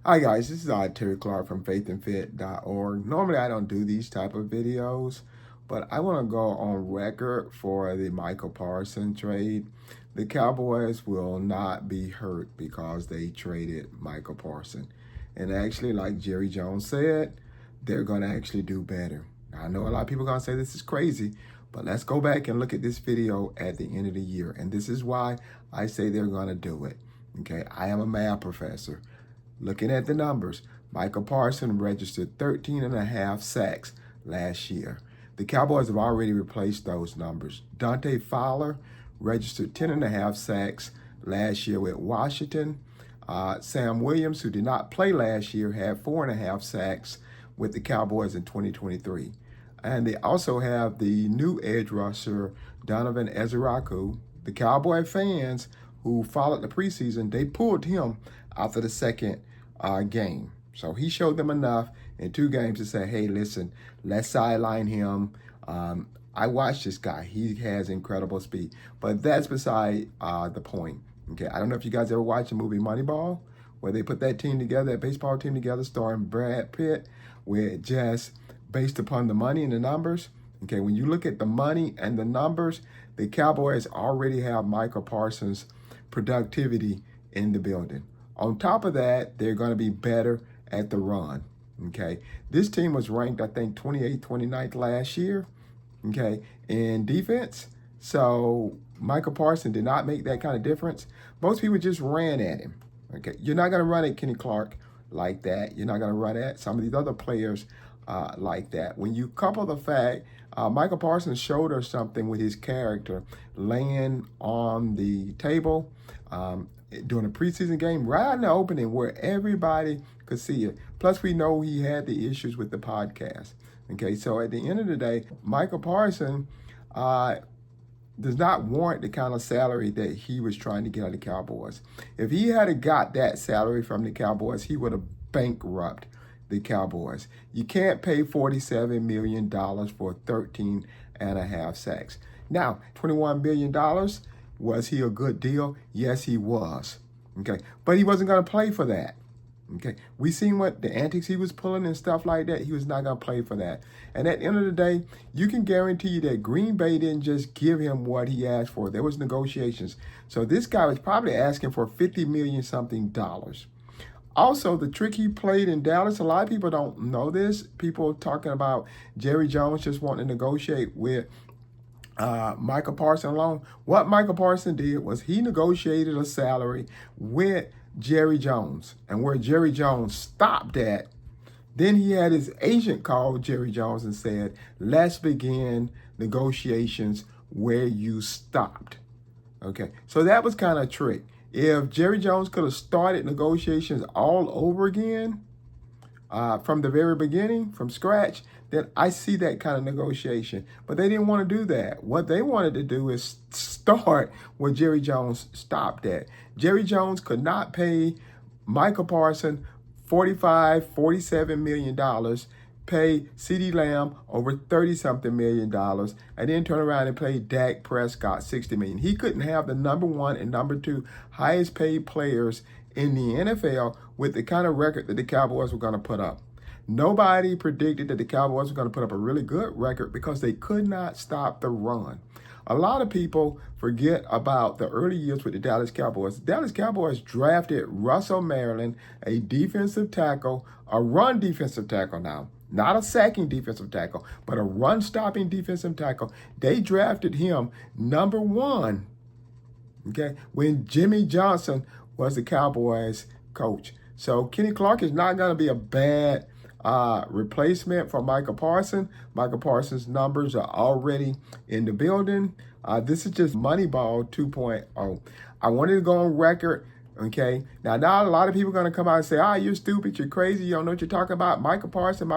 Hi guys, this is Terry Clark from faithandfit.org. Normally I don't do these type of videos, but I want to go on record for the Micah Parsons trade. The Cowboys will not be hurt because they traded Micah Parsons. And actually, like Jerry Jones said, they're going to actually do better. I know a lot of people are going to say this is crazy, but let's go back and look at this video at the end of the year. And this is why I say they're going to do it. Okay, I am a math professor. Looking at the numbers, Micah Parsons registered 13 and a half sacks last year. The Cowboys have already replaced those numbers. Dante Fowler registered 10 and a half sacks last year with Washington. Sam Williams, who did not play last year, had 4.5 sacks with the Cowboys in 2023. And they also have the new edge rusher, Donovan Ezeraku. The Cowboy fans who followed the preseason, they pulled him after the second game. So he showed them enough in 2 games to say, hey, listen, let's sideline him. I watched this guy. He has incredible speed. But that's beside the point. Okay, I don't know if you guys ever watched the movie Moneyball, where they put that team together, that baseball team together, starring Brad Pitt, where just based upon the money and the numbers. Okay, when you look at the money and the numbers, the Cowboys already have Micah Parsons' productivity in the building. On top of that, they're going to be better at the run, okay? This team was ranked, I think, 28th, 29th last year, okay, in defense. So Micah Parsons did not make that kind of difference. Most people just ran at him, okay? You're not going to run at Kenny Clark like that. You're not going to run at some of these other players like that. When you couple the fact, Micah Parsons showed us something with his character laying on the table, during a preseason game, right in the opening where everybody could see it. Plus, we know he had the issues with the podcast. Okay, so at the end of the day, Micah Parsons does not warrant the kind of salary that he was trying to get out of the Cowboys. If he had got that salary from the Cowboys, he would have bankrupted the Cowboys. You can't pay $47 million for 13 and a half sacks. Now, $21 million, was he a good deal? Yes, he was. Okay, but he wasn't going to play for that. Okay, we seen what the antics he was pulling and stuff like that. He was not going to play for that. And at the end of the day, you can guarantee that Green Bay didn't just give him what he asked for. There was negotiations. So this guy was probably asking for $50 million something dollars. Also, the trick he played in Dallas, a lot of people don't know this. People talking about Jerry Jones just wanting to negotiate with Micah Parsons alone. What Micah Parsons did was he negotiated a salary with Jerry Jones. And where Jerry Jones stopped at, then he had his agent call Jerry Jones and said, let's begin negotiations where you stopped. Okay, so that was kind of a trick. If Jerry Jones could have started negotiations all over again, from the very beginning, from scratch, then I see that kind of negotiation. But they didn't want to do that. What they wanted to do is start where Jerry Jones stopped at. Jerry Jones could not pay Micah Parsons $47 million, pay CeeDee Lamb over 30-something million dollars, and then turn around and pay Dak Prescott $60 million. He couldn't have the number 1 and number 2 highest paid players in the NFL with the kind of record that the Cowboys were going to put up. Nobody predicted that the Cowboys were going to put up a really good record because they could not stop the run. A lot of people forget about the early years with the Dallas Cowboys. The Dallas Cowboys drafted Russell Maryland, a defensive tackle, a run defensive tackle now. Not a sacking defensive tackle, but a run-stopping defensive tackle. They drafted him number 1, okay, when Jimmy Johnson was the Cowboys coach. So Kenny Clark is not going to be a bad replacement for Micah Parsons. Micah Parsons' numbers are already in the building. This is just Moneyball 2.0. I wanted to go on record. Okay, now a lot of people are going to come out and say, you're stupid, you're crazy, you don't know what you're talking about. Micah Parsons.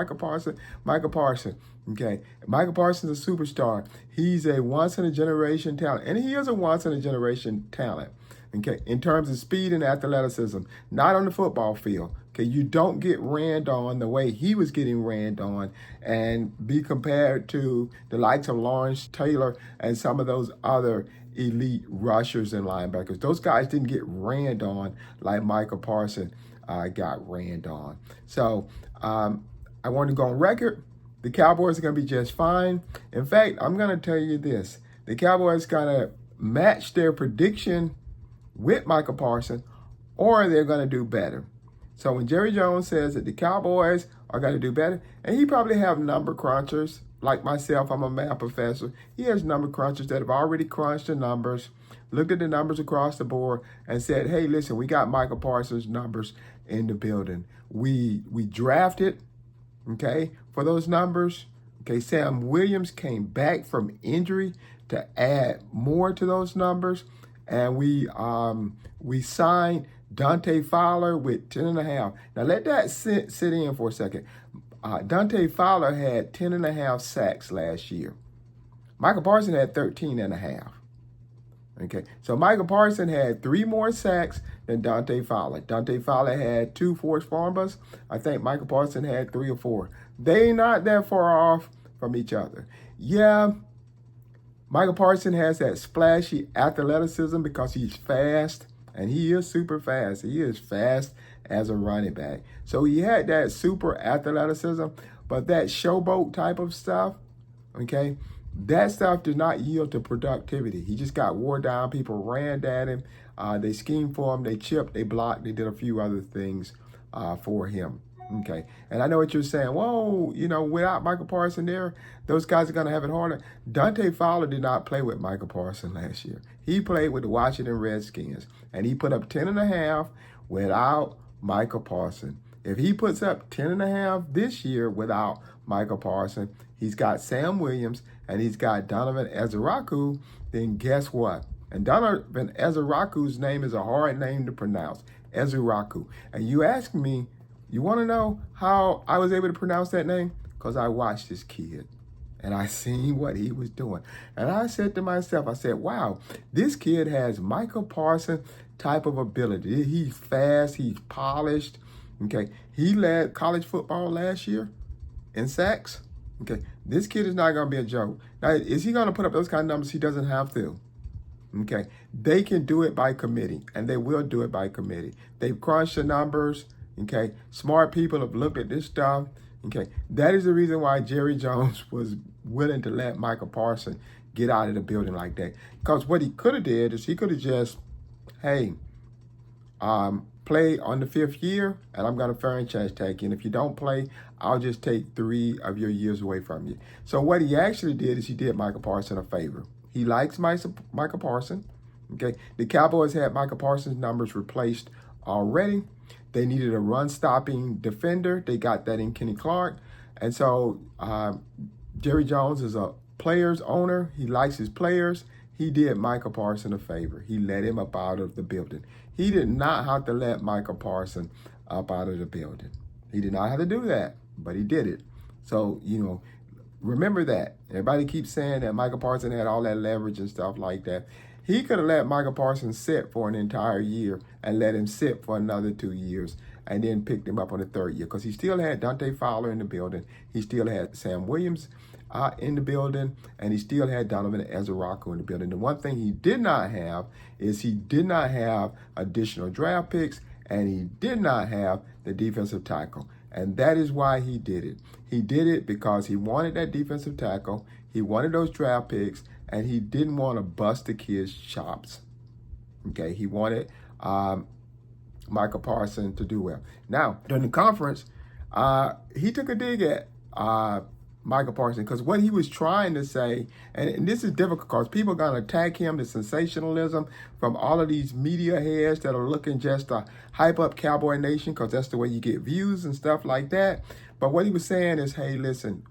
Okay, Micah Parsons is a superstar. He's a once-in-a-generation talent, and he is a once-in-a-generation talent, okay, in terms of speed and athleticism, not on the football field. Okay, you don't get ran on the way he was getting ran on and be compared to the likes of Lawrence Taylor and some of those other elite rushers and linebackers. Those guys didn't get ran on like Micah Parsons got ran on. So I want to go on record. The Cowboys are going to be just fine. In fact, I'm going to tell you this. The Cowboys going to match their prediction with Micah Parsons, or they're going to do better. So when Jerry Jones says that the Cowboys are going to do better, and he probably have number crunchers, like myself, I'm a math professor. He has number crunchers that have already crunched the numbers, looked at the numbers across the board, and said, hey, listen, we got Micah Parsons' numbers in the building. We drafted, okay, for those numbers. Okay, Sam Williams came back from injury to add more to those numbers. And we signed Dante Fowler with 10.5. Now let that sit in for a second. Dante Fowler had 10.5 sacks last year. Micah Parsons had 13.5. Okay, so Micah Parsons had 3 more sacks than Dante Fowler. Dante Fowler had 2 forced fumbles. I think Micah Parsons had 3 or 4. They not that far off from each other. Yeah, Micah Parsons has that splashy athleticism because he's fast, and he is super fast. He is fast as a running back. So he had that super athleticism, but that showboat type of stuff, okay, that stuff did not yield to productivity. He just got wore down. People ran at him. They schemed for him. They chipped. They blocked. They did a few other things for him. Okay, and I know what you're saying. Whoa, you know, without Micah Parsons there, those guys are going to have it harder. Dante Fowler did not play with Micah Parsons last year. He played with the Washington Redskins, and he put up 10.5 without Micah Parsons. If he puts up 10.5 this year without Micah Parsons, he's got Sam Williams, and he's got Donovan Ezeraku, then guess what? And Donovan Ezeraku's name is a hard name to pronounce, Ezeraku. And you ask me, you want to know how I was able to pronounce that name? Because I watched this kid and I seen what he was doing. And I said to myself, I said, wow, this kid has Micah Parsons type of ability. He's fast, he's polished. Okay, he led college football last year in sacks. Okay, this kid is not going to be a joke. Now, is he going to put up those kind of numbers? He doesn't have to. Okay, they can do it by committee, and they will do it by committee. They've crunched the numbers. Okay, smart people have looked at this stuff. Okay, that is the reason why Jerry Jones was willing to let Micah Parsons get out of the building like that. Because what he could have did is he could have just, hey, play on the 5th year, and I'm going to franchise tag you. And if you don't play, I'll just take 3 of your years away from you. So what he actually did is he did Micah Parsons a favor. He likes Micah Parsons. Okay, the Cowboys had Micah Parsons' numbers replaced already. They needed a run-stopping defender. They got that in Kenny Clark. And so Jerry Jones is a players owner. He likes his players. He did Micah Parsons a favor. He let him up out of the building. He did not have to let Micah Parsons up out of the building. He did not have to do that, but he did it. So, you know, remember that. Everybody keeps saying that Micah Parsons had all that leverage and stuff like that. He could have let Micah Parsons sit for an entire year and let him sit for another 2 years and then picked him up on the 3rd year because he still had Dante Fowler in the building. He still had Sam Williams in the building, and he still had Donovan Ezeraku in the building. The one thing he did not have is he did not have additional draft picks, and he did not have the defensive tackle. And that is why he did it. He did it because he wanted that defensive tackle. He wanted those draft picks, and he didn't want to bust the kid's chops. Okay, he wanted Micah Parsons to do well. Now, during the conference, he took a dig at Micah Parsons because what he was trying to say, and this is difficult because people are going to attack him, the sensationalism from all of these media heads that are looking just to hype up Cowboy Nation because that's the way you get views and stuff like that. But what he was saying is, hey, listen,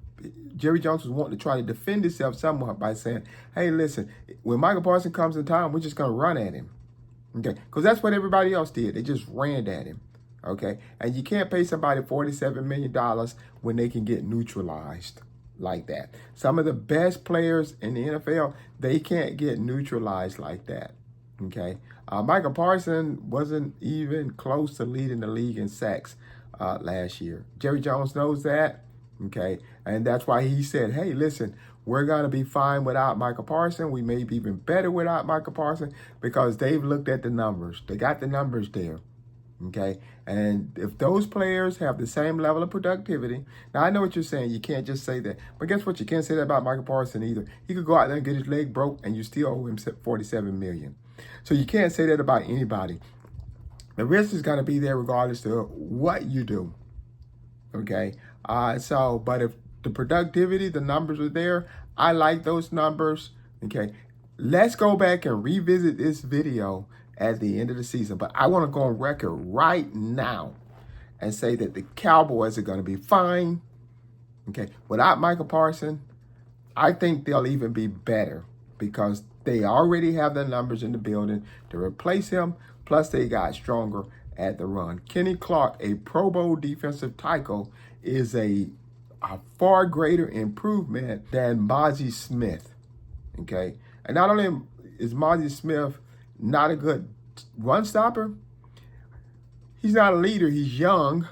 Jerry Jones was wanting to try to defend himself somewhat by saying, hey, listen, when Micah Parsons comes in town, we're just going to run at him. Okay, because that's what everybody else did. They just ran at him. Okay, and you can't pay somebody $47 million when they can get neutralized like that. Some of the best players in the NFL, they can't get neutralized like that. Okay, Micah Parsons wasn't even close to leading the league in sacks last year. Jerry Jones knows that. Okay, and that's why he said, hey, listen, we're going to be fine without Micah Parsons. We may be even better without Micah Parsons because they've looked at the numbers. They got the numbers there. Okay, and if those players have the same level of productivity, now I know what you're saying, you can't just say that, but guess what? You can't say that about Micah Parsons either. He could go out there and get his leg broke, and you still owe him $47 million. So you can't say that about anybody. The risk is going to be there regardless of what you do. Okay, but if the productivity, the numbers are there, I like those numbers. Okay, let's go back and revisit this video at the end of the season. But I want to go on record right now and say that the Cowboys are going to be fine. Okay, without Micah Parsons, I think they'll even be better because they already have the numbers in the building to replace him. Plus, they got stronger at the run. Kenny Clark, a Pro Bowl defensive tackle, is a far greater improvement than Mozzie Smith. Okay, and not only is Mozzie Smith not a good run stopper, he's not a leader. He's young,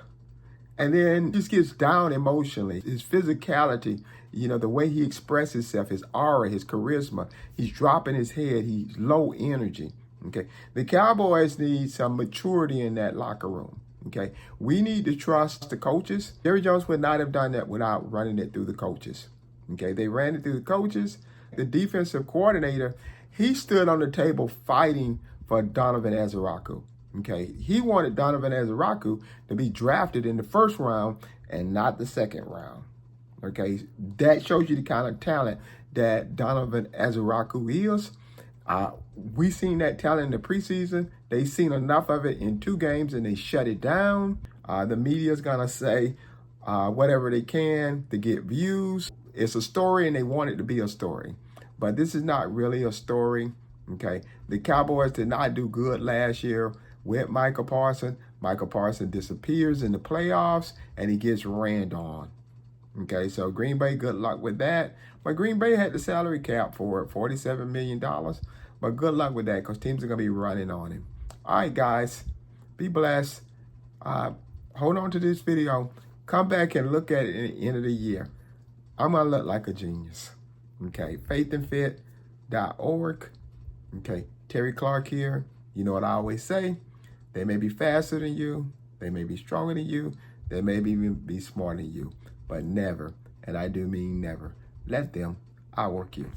and then just gets down emotionally. His physicality, the way he expresses himself, his aura, his charisma, he's dropping his head, he's low energy. Okay, the Cowboys need some maturity in that locker room. Okay, we need to trust the coaches. Jerry Jones would not have done that without running it through the coaches. Okay, they ran it through the coaches. The defensive coordinator, he stood on the table fighting for Donovan Ezeraku. Okay, he wanted Donovan Ezeraku to be drafted in the first round and not the second round. Okay, that shows you the kind of talent that Donovan Ezeraku is. We seen that talent in the preseason. They seen enough of it in 2 games and they shut it down. The media's gonna say whatever they can to get views. It's a story and they want it to be a story. But this is not really a story. Okay, the Cowboys did not do good last year with Micah Parsons. Micah Parsons disappears in the playoffs and he gets ran on. Okay, so Green Bay, good luck with that. But Green Bay had the salary cap for it, $47 million. But good luck with that because teams are going to be running on him. All right, guys, be blessed. Hold on to this video. Come back and look at it at the end of the year. I'm going to look like a genius. Okay, faithandfit.org. Okay, Terry Clark here. You know what I always say. They may be faster than you. They may be stronger than you. They may even be smarter than you. But never, and I do mean never, let them outwork you.